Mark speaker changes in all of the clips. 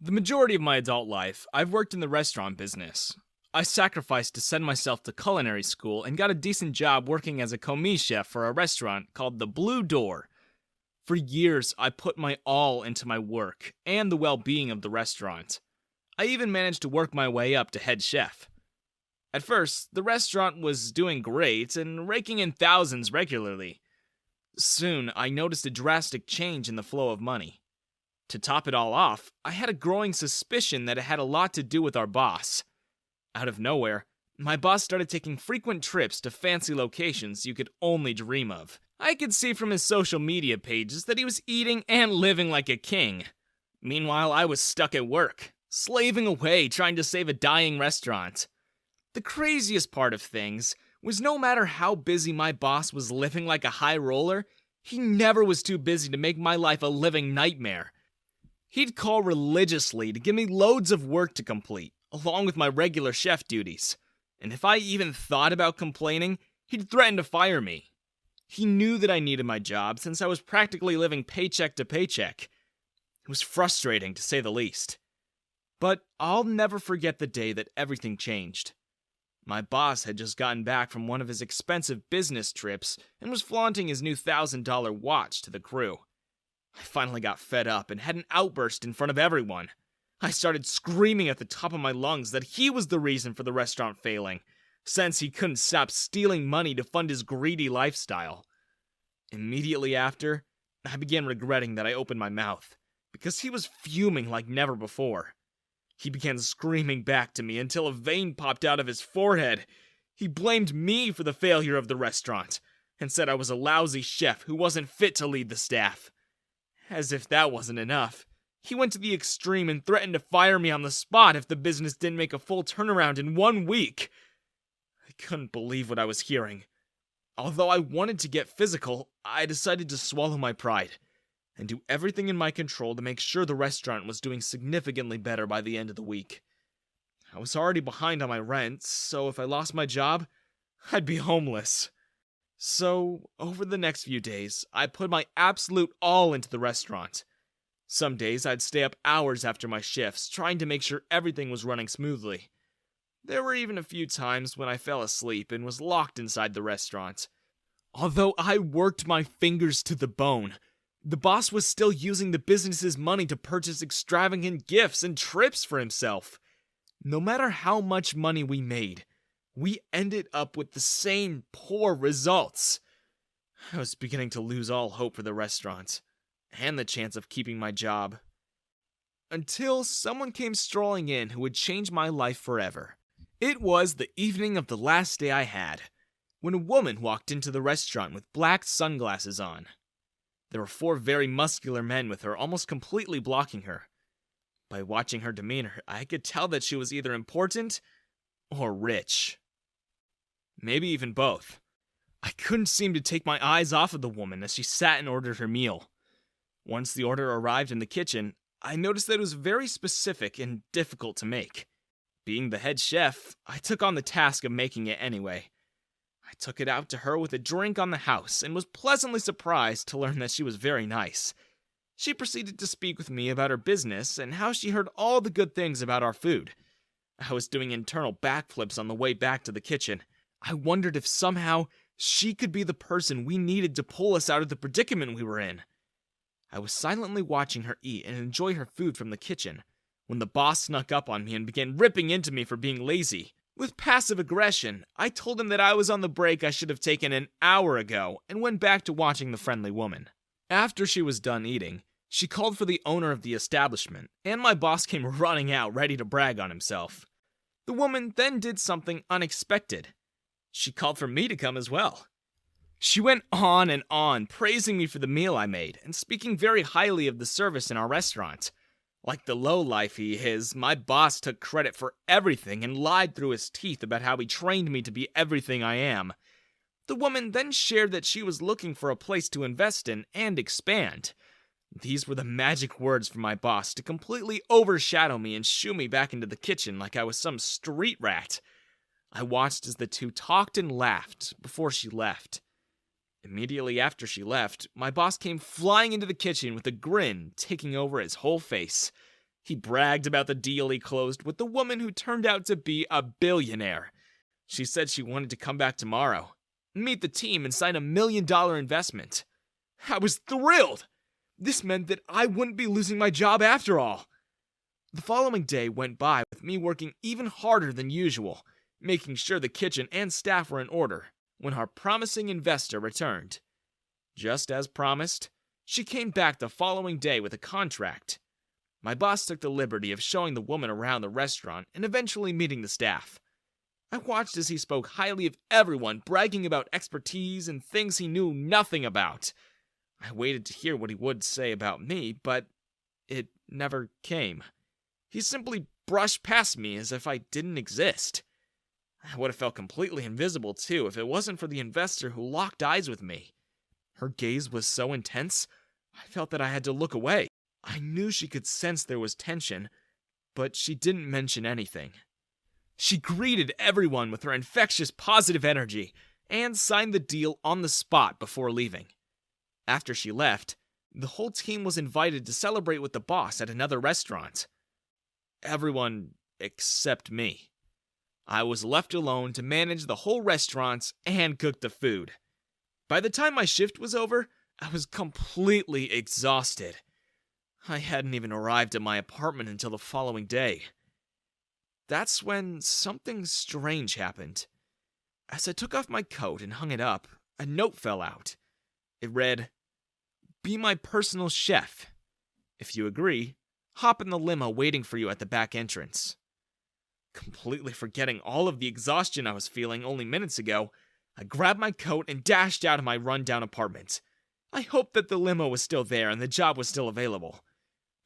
Speaker 1: The majority of my adult life, I've worked in the restaurant business. I sacrificed to send myself to culinary school and got a decent job working as a commis chef for a restaurant called the Blue Door. For years, I put my all into my work and the well-being of the restaurant. I even managed to work my way up to head chef. At first, the restaurant was doing great and raking in thousands regularly. Soon, I noticed a drastic change in the flow of money. To top it all off, I had a growing suspicion that it had a lot to do with our boss. Out of nowhere, my boss started taking frequent trips to fancy locations you could only dream of. I could see from his social media pages that he was eating and living like a king. Meanwhile, I was stuck at work, slaving away trying to save a dying restaurant. The craziest part of things was no matter how busy my boss was living like a high roller, he never was too busy to make my life a living nightmare. He'd call religiously to give me loads of work to complete, along with my regular chef duties. And if I even thought about complaining, he'd threaten to fire me. He knew that I needed my job since I was practically living paycheck to paycheck. It was frustrating, to say the least. But I'll never forget the day that everything changed. My boss had just gotten back from one of his expensive business trips and was flaunting his new $1,000 watch to the crew. I finally got fed up and had an outburst in front of everyone. I started screaming at the top of my lungs that he was the reason for the restaurant failing, since he couldn't stop stealing money to fund his greedy lifestyle. Immediately after, I began regretting that I opened my mouth, because he was fuming like never before. He began screaming back to me until a vein popped out of his forehead. He blamed me for the failure of the restaurant, and said I was a lousy chef who wasn't fit to lead the staff. As if that wasn't enough, he went to the extreme and threatened to fire me on the spot if the business didn't make a full turnaround in 1 week. I couldn't believe what I was hearing. Although I wanted to get physical, I decided to swallow my pride and do everything in my control to make sure the restaurant was doing significantly better by the end of the week. I was already behind on my rent, so if I lost my job, I'd be homeless. So, over the next few days, I put my absolute all into the restaurant. Some days I'd stay up hours after my shifts, trying to make sure everything was running smoothly. There were even a few times when I fell asleep and was locked inside the restaurant. Although I worked my fingers to the bone, the boss was still using the business's money to purchase extravagant gifts and trips for himself. No matter how much money we made, we ended up with the same poor results. I was beginning to lose all hope for the restaurant, and the chance of keeping my job. Until someone came strolling in who would change my life forever. It was the evening of the last day I had, when a woman walked into the restaurant with black sunglasses on. There were 4 very muscular men with her, almost completely blocking her. By watching her demeanor, I could tell that she was either important or rich. Maybe even both. I couldn't seem to take my eyes off of the woman as she sat and ordered her meal. Once the order arrived in the kitchen, I noticed that it was very specific and difficult to make. Being the head chef, I took on the task of making it anyway. I took it out to her with a drink on the house and was pleasantly surprised to learn that she was very nice. She proceeded to speak with me about her business and how she heard all the good things about our food. I was doing internal backflips on the way back to the kitchen. I wondered if somehow she could be the person we needed to pull us out of the predicament we were in. I was silently watching her eat and enjoy her food from the kitchen, when the boss snuck up on me and began ripping into me for being lazy. With passive aggression, I told him that I was on the break I should have taken an hour ago and went back to watching the friendly woman. After she was done eating, she called for the owner of the establishment, and my boss came running out ready to brag on himself. The woman then did something unexpected. She called for me to come as well. She went on and on, praising me for the meal I made, and speaking very highly of the service in our restaurant. Like the lowlife he is, my boss took credit for everything and lied through his teeth about how he trained me to be everything I am. The woman then shared that she was looking for a place to invest in and expand. These were the magic words for my boss to completely overshadow me and shoo me back into the kitchen like I was some street rat. I watched as the two talked and laughed before she left. Immediately after she left, my boss came flying into the kitchen with a grin taking over his whole face. He bragged about the deal he closed with the woman who turned out to be a billionaire. She said she wanted to come back tomorrow, meet the team, and sign $1 million investment. I was thrilled! This meant that I wouldn't be losing my job after all. The following day went by with me working even harder than usual, making sure the kitchen and staff were in order, when our promising investor returned. Just as promised, she came back the following day with a contract. My boss took the liberty of showing the woman around the restaurant and eventually meeting the staff. I watched as he spoke highly of everyone, bragging about expertise and things he knew nothing about. I waited to hear what he would say about me, but it never came. He simply brushed past me as if I didn't exist. I would have felt completely invisible too if it wasn't for the investor who locked eyes with me. Her gaze was so intense, I felt that I had to look away. I knew she could sense there was tension, but she didn't mention anything. She greeted everyone with her infectious positive energy and signed the deal on the spot before leaving. After she left, the whole team was invited to celebrate with the boss at another restaurant. Everyone except me. I was left alone to manage the whole restaurant and cook the food. By the time my shift was over, I was completely exhausted. I hadn't even arrived at my apartment until the following day. That's when something strange happened. As I took off my coat and hung it up, a note fell out. It read, "Be my personal chef. If you agree, hop in the limo waiting for you at the back entrance." Completely forgetting all of the exhaustion I was feeling only minutes ago, I grabbed my coat and dashed out of my rundown apartment. I hoped that the limo was still there and the job was still available.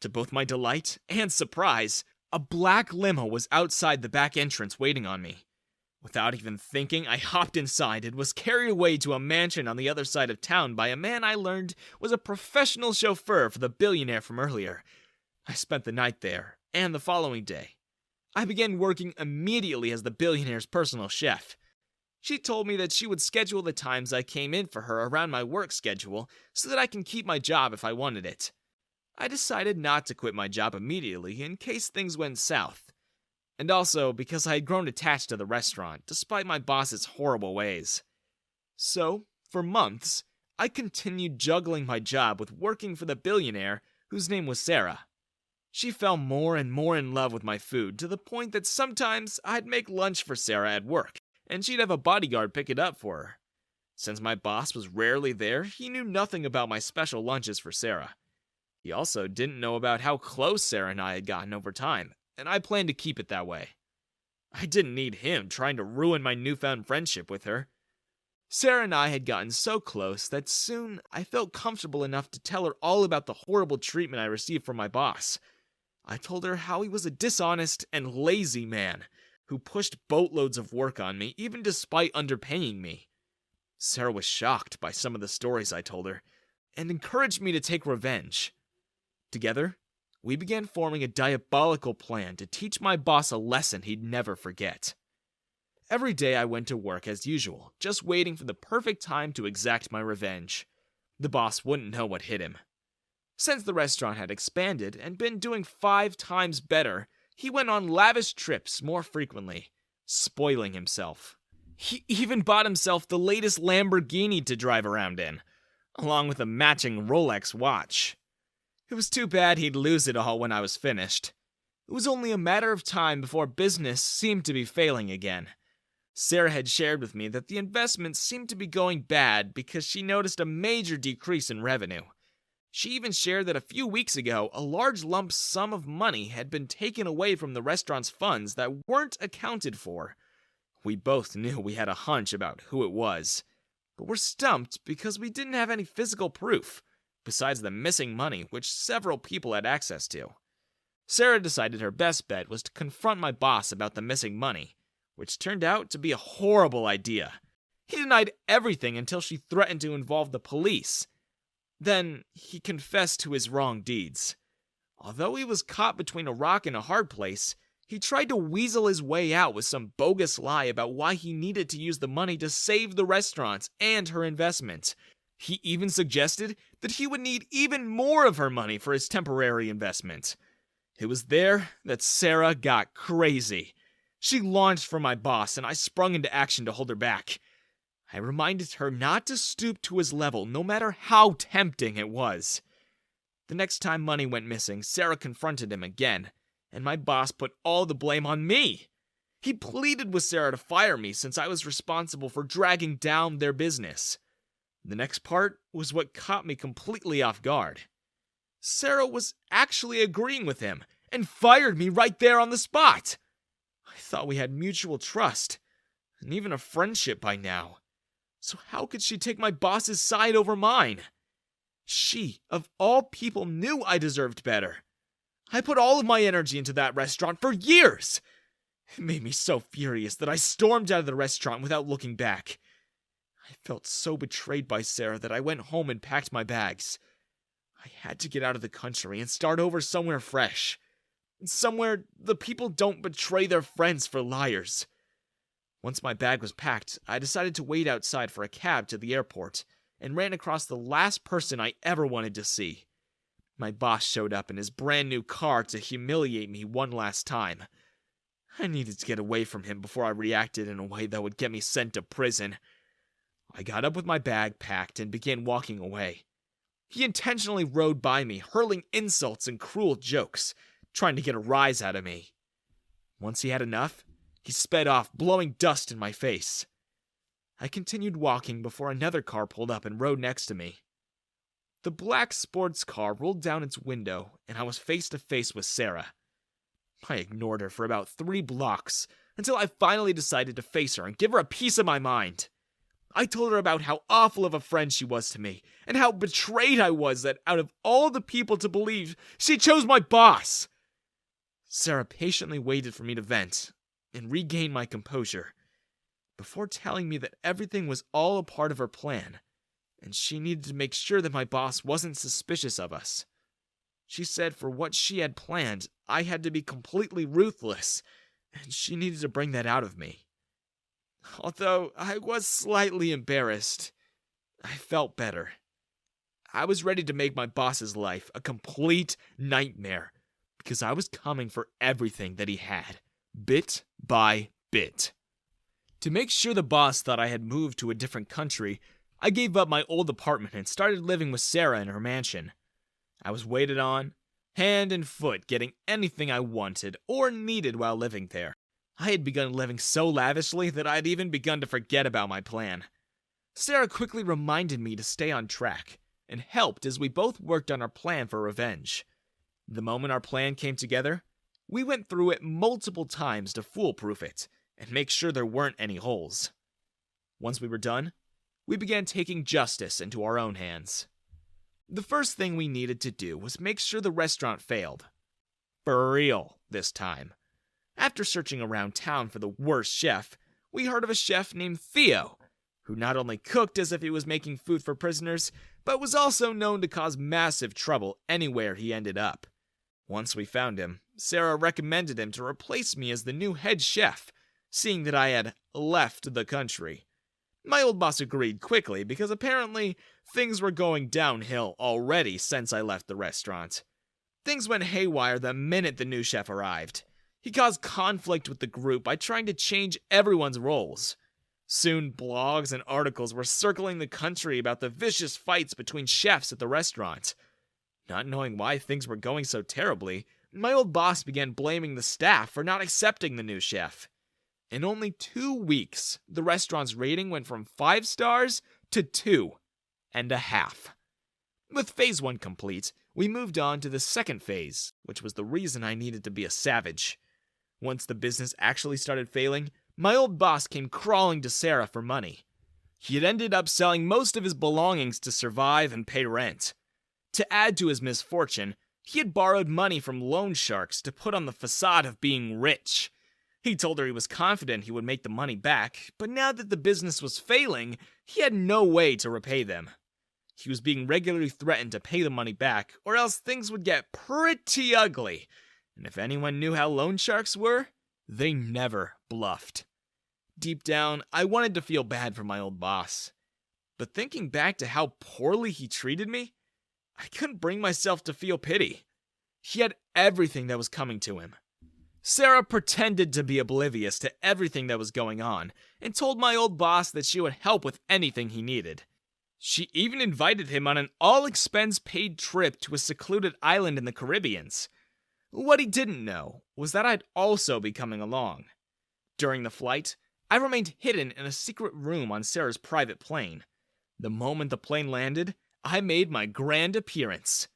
Speaker 1: To both my delight and surprise, a black limo was outside the back entrance waiting on me. Without even thinking, I hopped inside and was carried away to a mansion on the other side of town by a man I learned was a professional chauffeur for the billionaire from earlier. I spent the night there, and the following day. I began working immediately as the billionaire's personal chef. She told me that she would schedule the times I came in for her around my work schedule so that I can keep my job if I wanted it. I decided not to quit my job immediately in case things went south. And also because I had grown attached to the restaurant, despite my boss's horrible ways. So, for months, I continued juggling my job with working for the billionaire, whose name was Sarah. She fell more and more in love with my food, to the point that sometimes I'd make lunch for Sarah at work, and she'd have a bodyguard pick it up for her. Since my boss was rarely there, he knew nothing about my special lunches for Sarah. He also didn't know about how close Sarah and I had gotten over time, and I planned to keep it that way. I didn't need him trying to ruin my newfound friendship with her. Sarah and I had gotten so close that soon I felt comfortable enough to tell her all about the horrible treatment I received from my boss. I told her how he was a dishonest and lazy man who pushed boatloads of work on me even despite underpaying me. Sarah was shocked by some of the stories I told her and encouraged me to take revenge. Together, we began forming a diabolical plan to teach my boss a lesson he'd never forget. Every day I went to work as usual, just waiting for the perfect time to exact my revenge. The boss wouldn't know what hit him. Since the restaurant had expanded and been doing 5 times better, he went on lavish trips more frequently, spoiling himself. He even bought himself the latest Lamborghini to drive around in, along with a matching Rolex watch. It was too bad he'd lose it all when I was finished. It was only a matter of time before business seemed to be failing again. Sarah had shared with me that the investments seemed to be going bad because she noticed a major decrease in revenue. She even shared that a few weeks ago, a large lump sum of money had been taken away from the restaurant's funds that weren't accounted for. We both knew we had a hunch about who it was, but were stumped because we didn't have any physical proof, besides the missing money which several people had access to. Sarah decided her best bet was to confront my boss about the missing money, which turned out to be a horrible idea. He denied everything until she threatened to involve the police. Then, he confessed to his wrong deeds. Although he was caught between a rock and a hard place, he tried to weasel his way out with some bogus lie about why he needed to use the money to save the restaurant and her investment. He even suggested that he would need even more of her money for his temporary investment. It was there that Sarah got crazy. She launched for my boss, and I sprung into action to hold her back. I reminded her not to stoop to his level, no matter how tempting it was. The next time money went missing, Sarah confronted him again, and my boss put all the blame on me. He pleaded with Sarah to fire me since I was responsible for dragging down their business. The next part was what caught me completely off guard. Sarah was actually agreeing with him and fired me right there on the spot. I thought we had mutual trust and even a friendship by now. So how could she take my boss's side over mine? She, of all people, knew I deserved better. I put all of my energy into that restaurant for years. It made me so furious that I stormed out of the restaurant without looking back. I felt so betrayed by Sarah that I went home and packed my bags. I had to get out of the country and start over somewhere fresh. Somewhere the people don't betray their friends for liars. Once my bag was packed, I decided to wait outside for a cab to the airport and ran across the last person I ever wanted to see. My boss showed up in his brand new car to humiliate me one last time. I needed to get away from him before I reacted in a way that would get me sent to prison. I got up with my bag packed and began walking away. He intentionally rode by me, hurling insults and cruel jokes, trying to get a rise out of me. Once he had enough, he sped off, blowing dust in my face. I continued walking before another car pulled up and rode next to me. The black sports car rolled down its window, and I was face to face with Sarah. I ignored her for about 3 blocks, until I finally decided to face her and give her a piece of my mind. I told her about how awful of a friend she was to me, and how betrayed I was that out of all the people to believe, she chose my boss. Sarah patiently waited for me to vent and regain my composure, before telling me that everything was all a part of her plan, and she needed to make sure that my boss wasn't suspicious of us. She said for what she had planned, I had to be completely ruthless, and she needed to bring that out of me. Although I was slightly embarrassed, I felt better. I was ready to make my boss's life a complete nightmare, because I was coming for everything that he had, bit by bit. To make sure the boss thought I had moved to a different country, I gave up my old apartment and started living with Sarah in her mansion. I was waited on, hand and foot, getting anything I wanted or needed while living there. I had begun living so lavishly that I had even begun to forget about my plan. Sarah quickly reminded me to stay on track, and helped as we both worked on our plan for revenge. The moment our plan came together, we went through it multiple times to foolproof it, and make sure there weren't any holes. Once we were done, we began taking justice into our own hands. The first thing we needed to do was make sure the restaurant failed. For real, this time. After searching around town for the worst chef, we heard of a chef named Theo, who not only cooked as if he was making food for prisoners, but was also known to cause massive trouble anywhere he ended up. Once we found him, Sarah recommended him to replace me as the new head chef, seeing that I had left the country. My old boss agreed quickly because apparently things were going downhill already since I left the restaurant. Things went haywire the minute the new chef arrived. He caused conflict with the group by trying to change everyone's roles. Soon, blogs and articles were circling the country about the vicious fights between chefs at the restaurant. Not knowing why things were going so terribly, my old boss began blaming the staff for not accepting the new chef. In only 2 weeks, the restaurant's rating went from 5 stars to 2.5. With phase 1 complete, we moved on to the second phase, which was the reason I needed to be a savage. Once the business actually started failing, my old boss came crawling to Sarah for money. He had ended up selling most of his belongings to survive and pay rent. To add to his misfortune, he had borrowed money from loan sharks to put on the facade of being rich. He told her he was confident he would make the money back, but now that the business was failing, he had no way to repay them. He was being regularly threatened to pay the money back, or else things would get pretty ugly. And if anyone knew how loan sharks were, they never bluffed. Deep down, I wanted to feel bad for my old boss. But thinking back to how poorly he treated me, I couldn't bring myself to feel pity. He had everything that was coming to him. Sarah pretended to be oblivious to everything that was going on and told my old boss that she would help with anything he needed. She even invited him on an all-expense-paid trip to a secluded island in the Caribbean. What he didn't know was that I'd also be coming along. During the flight, I remained hidden in a secret room on Sarah's private plane. The moment the plane landed, I made my grand appearance.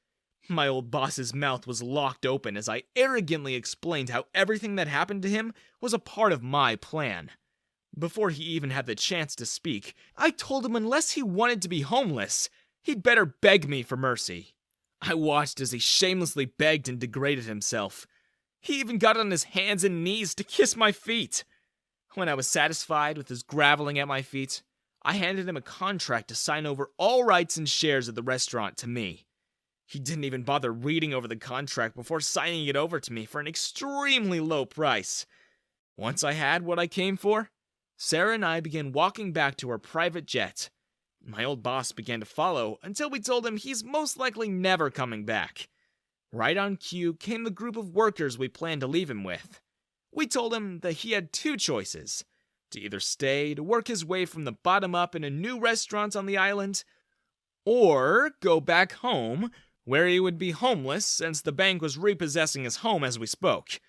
Speaker 1: My old boss's mouth was locked open as I arrogantly explained how everything that happened to him was a part of my plan. Before he even had the chance to speak, I told him unless he wanted to be homeless, he'd better beg me for mercy. I watched as he shamelessly begged and degraded himself. He even got on his hands and knees to kiss my feet. When I was satisfied with his groveling at my feet, I handed him a contract to sign over all rights and shares of the restaurant to me. He didn't even bother reading over the contract before signing it over to me for an extremely low price. Once I had what I came for, Sarah and I began walking back to our private jet. My old boss began to follow until we told him he's most likely never coming back. Right on cue came the group of workers we planned to leave him with. We told him that he had two choices: to either stay to work his way from the bottom up in a new restaurant on the island, or go back home, where he would be homeless since the bank was repossessing his home as we spoke.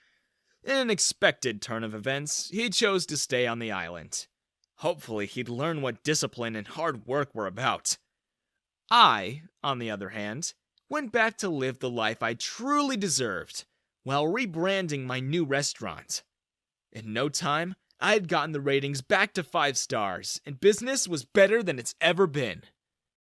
Speaker 1: In an expected turn of events, he chose to stay on the island. Hopefully, he'd learn what discipline and hard work were about. I, on the other hand, went back to live the life I truly deserved, while rebranding my new restaurant. In no time, I had gotten the ratings back to 5 stars, and business was better than it's ever been.